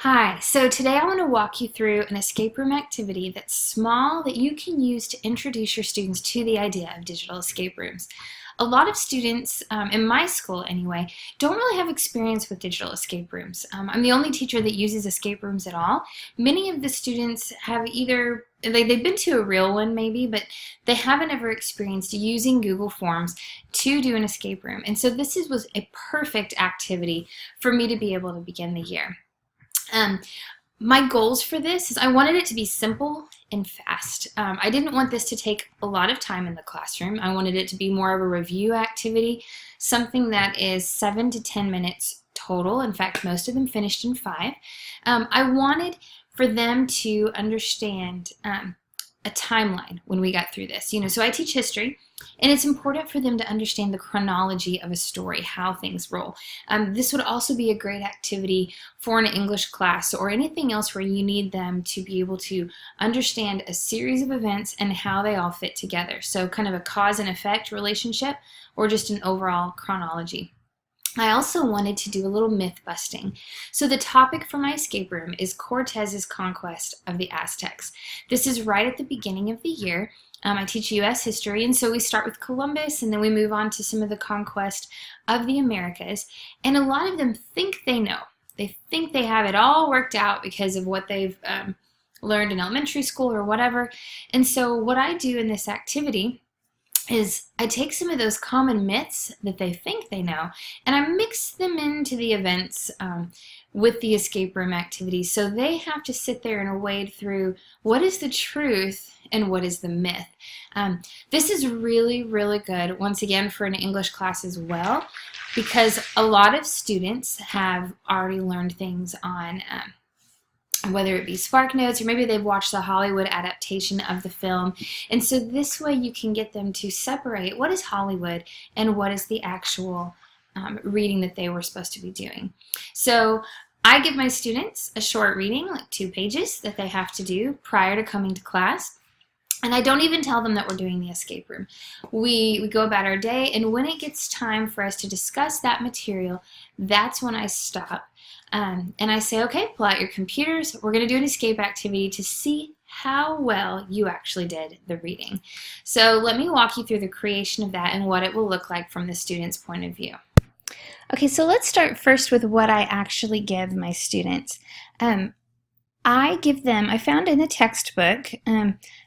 Hi, so today I want to walk you through an escape room activity that's small that you can use to introduce your students to the idea of digital escape rooms. A lot of students, in my school anyway, don't really have experience with digital escape rooms. I'm the only teacher that uses escape rooms at all. Many of the students have either they've been to a real one maybe, but they haven't ever experienced using Google Forms to do an escape room. And so was a perfect activity for me to be able to begin the year. My goals for this is I wanted it to be simple and fast. I didn't want this to take a lot of time in the classroom. I wanted it to be more of a review activity, something that is 7 to 10 minutes total. In fact, most of them finished in 5. I wanted for them to understand a timeline when we got through this. So I teach history, and it's important for them to understand the chronology of a story, how things roll. This would also be a great activity for an English class or anything else where you need them to be able to understand a series of events and how they all fit together. So kind of a cause and effect relationship or just an overall chronology. I also wanted to do a little myth busting. So the topic for my escape room is Cortes' conquest of the Aztecs. This is right at the beginning of the year. I teach U.S. history, and so we start with Columbus, and then we move on to some of the conquest of the Americas. And a lot of them think they know. They think they have it all worked out because of what they've learned in elementary school or whatever. And so what I do in this activity is I take some of those common myths that they think they know, and I mix them into the events with the escape room activity. So they have to sit there and wade through what is the truth and what is the myth. This is really, really good, once again, for an English class as well, because a lot of students have already learned things on whether it be Spark Notes or maybe they've watched the Hollywood adaptation of the film. And so this way you can get them to separate what is Hollywood and what is the actual reading that they were supposed to be doing. So I give my students a short reading, like 2 pages, that they have to do prior to coming to class. And I don't even tell them that we're doing the escape room. We go about our day, and when it gets time for us to discuss that material, that's when I stop. And I say, okay, pull out your computers. We're going to do an escape activity to see how well you actually did the reading. So let me walk you through the creation of that and what it will look like from the student's point of view. Okay, so let's start first with what I actually give my students. I found in a textbook,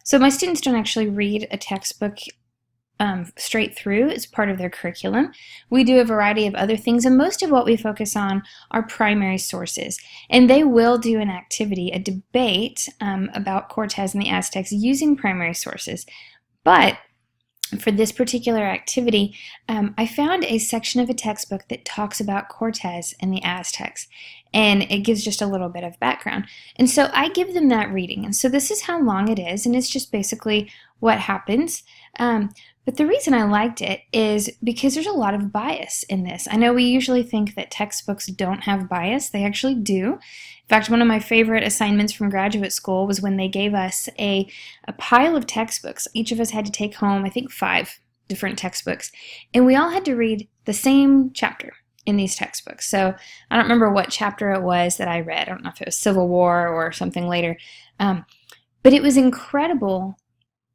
so my students don't actually read a textbook straight through. It's part of their curriculum. We do a variety of other things, and most of what we focus on are primary sources. And they will do an activity, a debate about Cortes and the Aztecs using primary sources. But for this particular activity, I found a section of a textbook that talks about Cortes and the Aztecs, and it gives just a little bit of background. And so I give them that reading, and so this is how long it is, and it's just basically what happens. But the reason I liked it is because there's a lot of bias in this. I know we usually think that textbooks don't have bias. They actually do. In fact, one of my favorite assignments from graduate school was when they gave us a pile of textbooks. Each of us had to take home, I think, 5 different textbooks. And we all had to read the same chapter in these textbooks. So I don't remember what chapter it was that I read. I don't know if it was Civil War or something later. But it was incredible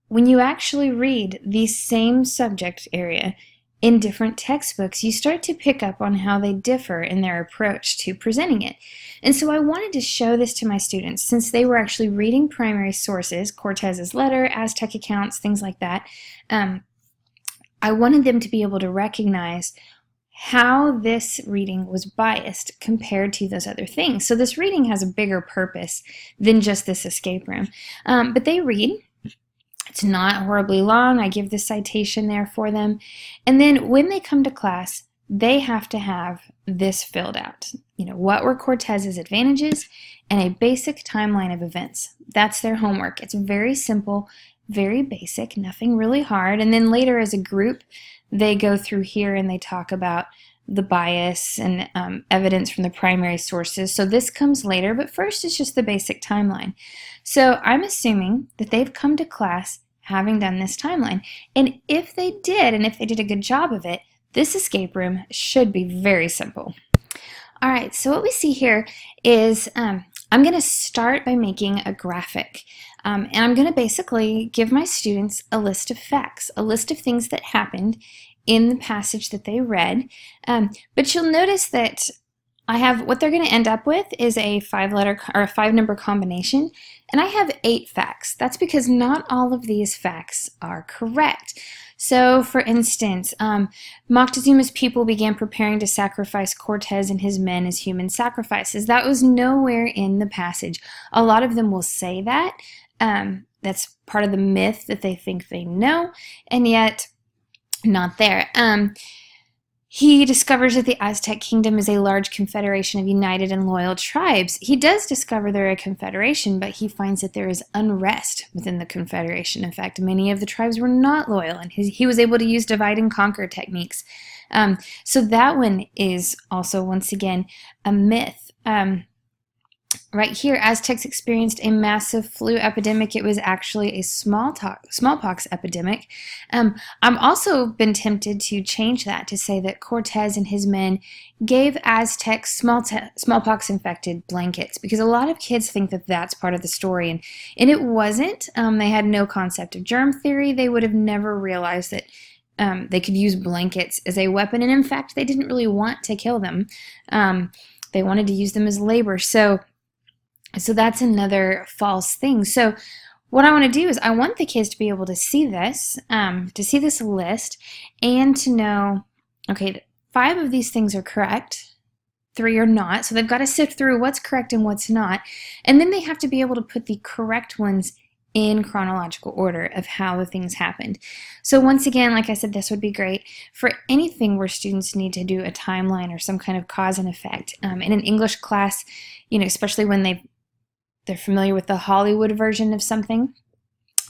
when you actually read the same subject area in different textbooks. You start to pick up on how they differ in their approach to presenting it. And so I wanted to show this to my students since they were actually reading primary sources, Cortes's letter, Aztec accounts, things like that. I wanted them to be able to recognize how this reading was biased compared to those other things. So this reading has a bigger purpose than just this escape room. But they read. It's not horribly long. I give the citation there for them. And then when they come to class, they have to have this filled out. What were Cortes's advantages and a basic timeline of events. That's their homework. It's very simple, very basic, nothing really hard. And then later as a group, they go through here and they talk about the bias and evidence from the primary sources. So this comes later, but first it's just the basic timeline. So I'm assuming that they've come to class having done this timeline. And if they did, and if they did a good job of it, this escape room should be very simple. All right, so what we see here is I'm going to start by making a graphic. And I'm going to basically give my students a list of facts, a list of things that happened in the passage that they read. But you'll notice that I have what they're going to end up with is a 5-letter or a 5-number combination, and I have 8 facts. That's because not all of these facts are correct. So, for instance, Moctezuma's people began preparing to sacrifice Cortes and his men as human sacrifices. That was nowhere in the passage. A lot of them will say that. That's part of the myth that they think they know, and yet not there. He discovers that the Aztec kingdom is a large confederation of united and loyal tribes. He does discover they're a confederation, but he finds that there is unrest within the confederation. In fact, many of the tribes were not loyal, and he was able to use divide and conquer techniques. So that one is also, once again, a myth. Right here, Aztecs experienced a massive flu epidemic. It was actually a smallpox epidemic. I've also been tempted to change that to say that Cortes and his men gave Aztecs smallpox-infected blankets, because a lot of kids think that that's part of the story, and it wasn't. They had no concept of germ theory. They would have never realized that they could use blankets as a weapon, and in fact, they didn't really want to kill them. They wanted to use them as labor. So that's another false thing. So what I want to do is I want the kids to be able to see this list, and to know, okay, 5 of these things are correct, 3 are not. So they've got to sift through what's correct and what's not. And then they have to be able to put the correct ones in chronological order of how the things happened. So once again, like I said, this would be great for anything where students need to do a timeline or some kind of cause and effect. In an English class, especially when they're familiar with the Hollywood version of something,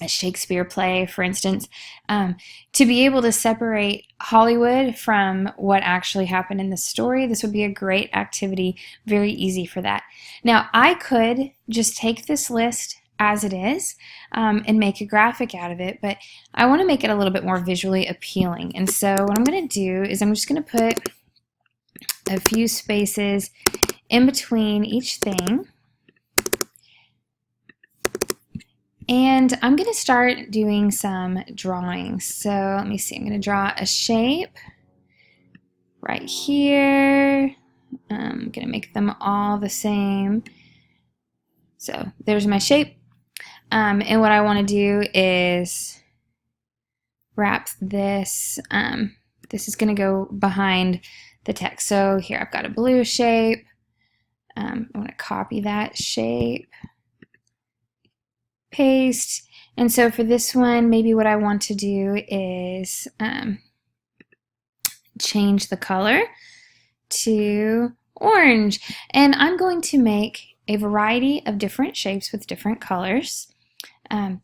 a Shakespeare play, for instance, to be able to separate Hollywood from what actually happened in the story, this would be a great activity, very easy for that. Now, I could just take this list as it is and make a graphic out of it, but I want to make it a little bit more visually appealing. And so what I'm going to do is I'm just going to put a few spaces in between each thing. And I'm going to start doing some drawings. So let me see, I'm going to draw a shape right here. I'm going to make them all the same. So there's my shape. And what I want to do is wrap this. This is going to go behind the text. So here I've got a blue shape. I want to copy that shape. Paste. And so for this one, maybe what I want to do is change the color to orange. And I'm going to make a variety of different shapes with different colors. And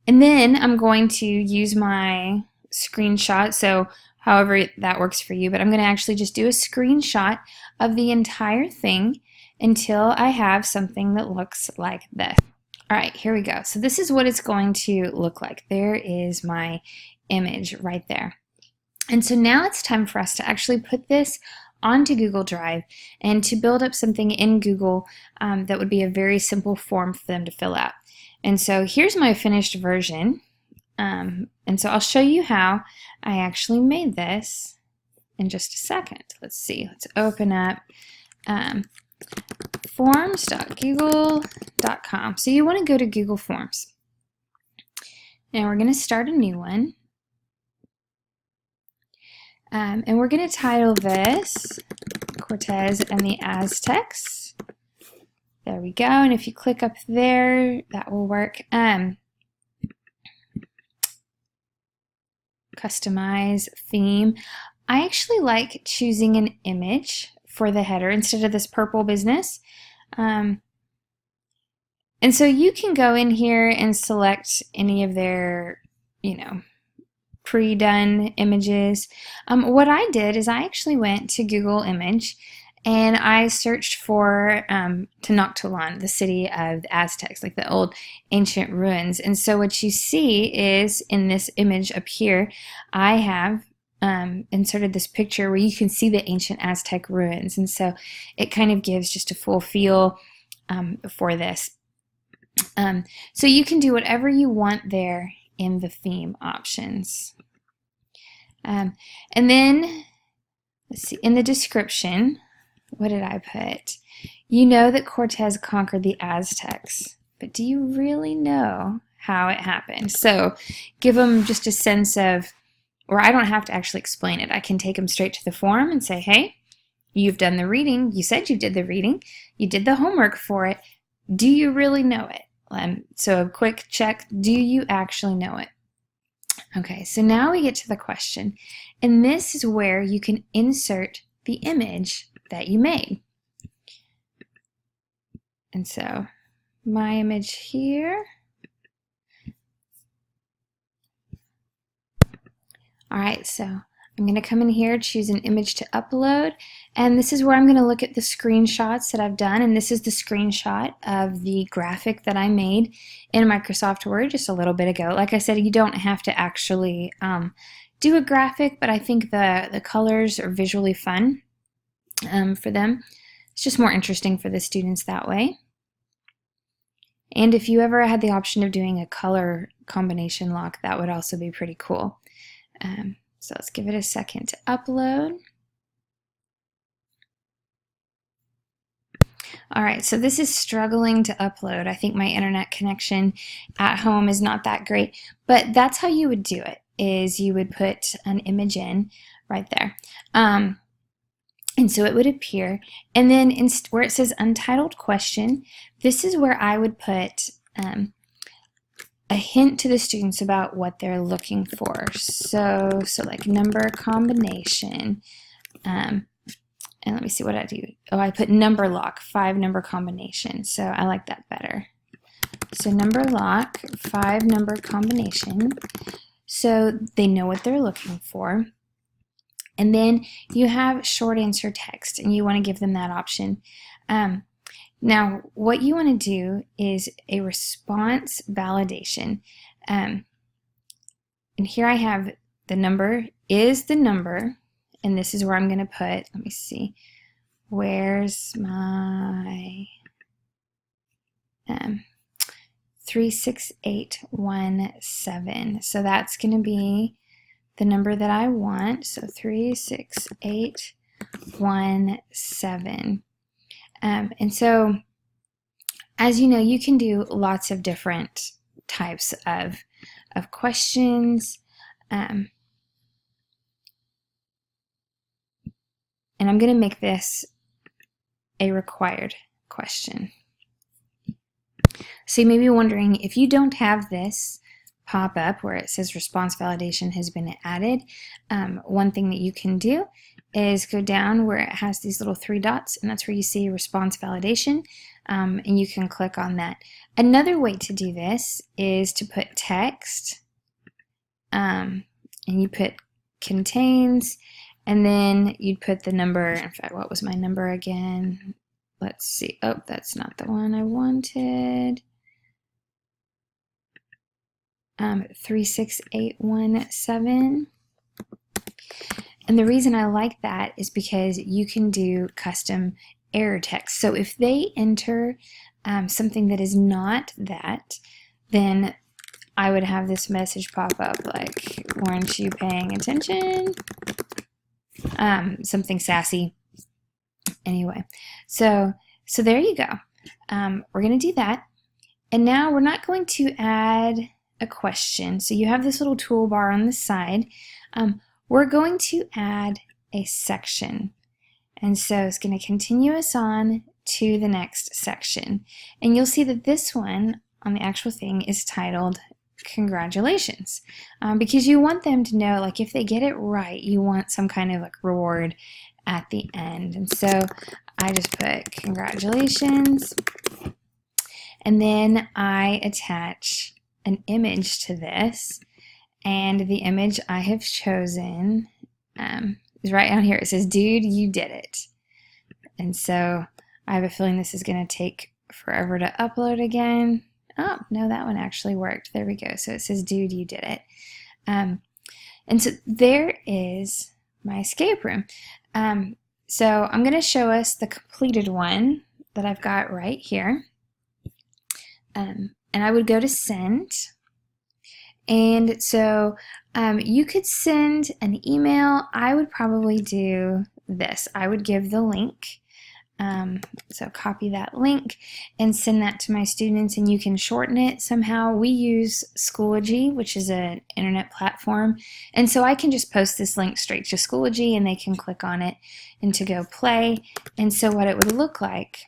then I'm going to use my screenshot, so however that works for you, but I'm going to actually just do a screenshot of the entire thing until I have something that looks like this. All right, here we go. So this is what it's going to look like. There is my image right there. And so now it's time for us to actually put this onto Google Drive and to build up something in Google that would be a very simple form for them to fill out. And so here's my finished version. And so I'll show you how I actually made this in just a second. Let's see, let's open up forms.google.com. So you want to go to Google Forms. Now we're going to start a new one. And we're going to title this Cortes and the Aztecs. There we go. And if you click up there, that will work. Customize theme. I actually like choosing an image for the header instead of this purple business. And so you can go in here and select any of their, pre-done images. What I did is I actually went to Google Image and I searched for Tenochtitlan, the city of the Aztecs, like the old ancient ruins. And so what you see is in this image up here, I have inserted this picture where you can see the ancient Aztec ruins, and so it kind of gives just a full feel for this. So you can do whatever you want there in the theme options. And then, let's see, in the description, what did I put? You know that Cortes conquered the Aztecs, but do you really know how it happened? So give them just a sense of, or I don't have to actually explain it. I can take them straight to the form and say, hey, you've done the reading. You said you did the reading. You did the homework for it. Do you really know it? So a quick check, do you actually know it? Okay, so now we get to the question, and this is where you can insert the image that you made. And so my image here. All right, so I'm going to come in here, choose an image to upload, and this is where I'm going to look at the screenshots that I've done, and this is the screenshot of the graphic that I made in Microsoft Word just a little bit ago. Like I said, you don't have to actually do a graphic, but I think the colors are visually fun for them. It's just more interesting for the students that way. And if you ever had the option of doing a color combination lock, that would also be pretty cool. So let's give it a second to upload. All right, so this is struggling to upload. I think my internet connection at home is not that great, but that's how you would do it, is you would put an image in right there. And so it would appear, and then where it says untitled question, this is where I would put a hint to the students about what they're looking for. So like number combination, and let me see what I do. Oh, I put number lock, 5 number combination. So I like that better. So number lock, 5 number combination. So they know what they're looking for. And then you have short answer text, and you want to give them that option. Now, what you want to do is a response validation. And here I have the number is the number, and this is where I'm going to put, let me see, where's my 36817. So that's going to be the number that I want. So 36817. And so, as you know, you can do lots of different types of questions. And I'm going to make this a required question. So you may be wondering, if you don't have this pop up where it says response validation has been added, one thing that you can do is go down where it has these little 3 dots, and that's where you see response validation, and you can click on that. Another way to do this is to put text, and you put contains, and then you'd put the number. In fact, what was my number again? Let's see. Oh, that's not the one I wanted. 36817. And the reason I like that is because you can do custom error text. So if they enter something that is not that, then I would have this message pop up like, weren't you paying attention? Something sassy. Anyway, so there you go. We're going to do that. And now we're not going to add a question. So you have this little toolbar on the side. We're going to add a section. And so it's going to continue us on to the next section. And you'll see that this one on the actual thing is titled congratulations, because you want them to know, like, if they get it right, you want some kind of like reward at the end. And so I just put congratulations, and then I attach an image to this, and the image I have chosen is right down here. It says, dude, you did it. And so I have a feeling this is going to take forever to upload again. Oh, no, that one actually worked. There we go. So it says, dude, you did it. And so there is my escape room. So I'm going to show us the completed one that I've got right here. And I would go to send. And so you could send an email. I would probably do this. I would give the link. So copy that link and send that to my students, and you can shorten it somehow. We use Schoology, which is an internet platform, and so I can just post this link straight to Schoology and they can click on it and to go play. And so what it would look like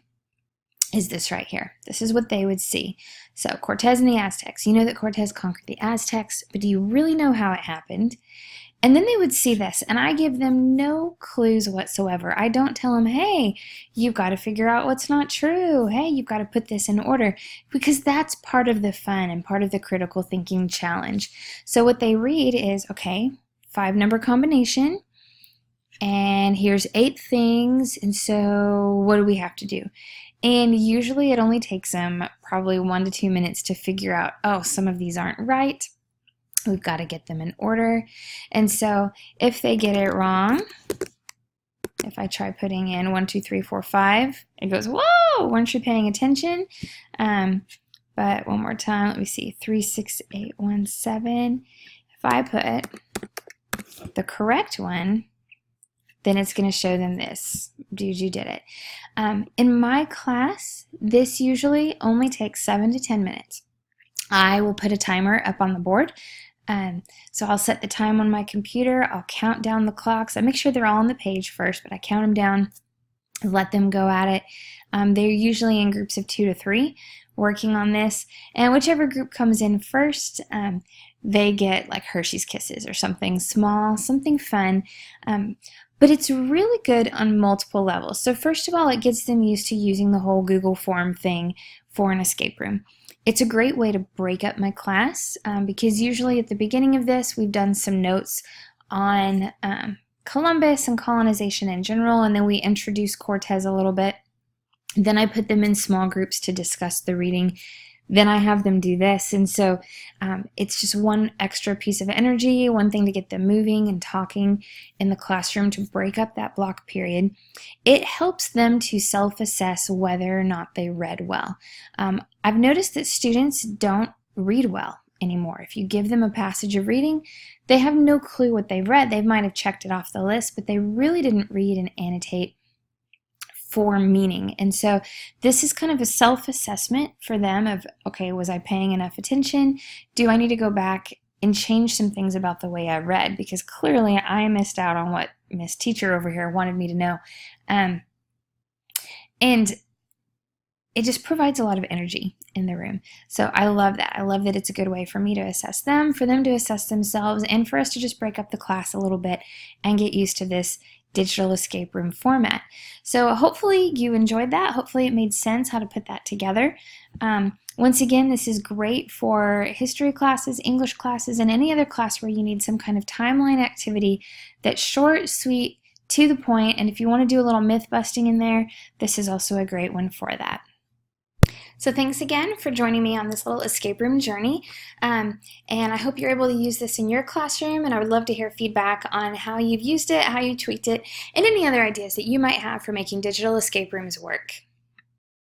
is this right here. This is what they would see. So Cortes and the Aztecs. You know that Cortes conquered the Aztecs, but do you really know how it happened? And then they would see this, and I give them no clues whatsoever. I don't tell them, hey, you've got to figure out what's not true. Hey, you've got to put this in order, because that's part of the fun and part of the critical thinking challenge. So what they read is, okay, 5-number combination, and here's 8 things, and so what do we have to do? And usually it only takes them probably 1 to 2 minutes to figure out, oh, some of these aren't right. We've got to get them in order. And so if they get it wrong, if I try putting in 1, 2, 3, 4, 5, it goes, whoa, weren't you paying attention? But one more time, let me see, 3, 6, 8, 1, 7. If I put the correct one, then it's going to show them this. Dude, you did it. In my class, this usually only takes 7 to 10 minutes. I will put a timer up on the board. So I'll set the time on my computer. I'll count down the clocks. I make sure they're all on the page first, but I count them down, let them go at it. They're usually in groups of 2 to 3 working on this. And whichever group comes in first, they get like Hershey's Kisses or something small, something fun. But it's really good on multiple levels. So first of all, it gets them used to using the whole Google form thing for an escape room. It's a great way to break up my class because usually at the beginning of this, we've done some notes on Columbus and colonization in general, and then we introduce Cortes a little bit. Then I put them in small groups to discuss the reading. Then I have them do this, and so it's just one extra piece of energy, one thing to get them moving and talking in the classroom to break up that block period. It helps them to self-assess whether or not they read well. I've noticed that students don't read well anymore. If you give them a passage of reading, they have no clue what they've read. They might have checked it off the list, but they really didn't read and annotate for meaning. And so this is kind of a self-assessment for them of, okay, was I paying enough attention? Do I need to go back and change some things about the way I read? Because clearly I missed out on what Miss Teacher over here wanted me to know. And it just provides a lot of energy in the room. So I love that. I love that it's a good way for me to assess them, for them to assess themselves, and for us to just break up the class a little bit and get used to this digital escape room format. So hopefully you enjoyed that. Hopefully it made sense how to put that together. Once again, this is great for history classes, English classes, and any other class where you need some kind of timeline activity that's short, sweet, to the point, and if you want to do a little myth busting in there, this is also a great one for that. So thanks again for joining me on this little escape room journey, and I hope you're able to use this in your classroom, and I would love to hear feedback on how you've used it, how you tweaked it, and any other ideas that you might have for making digital escape rooms work.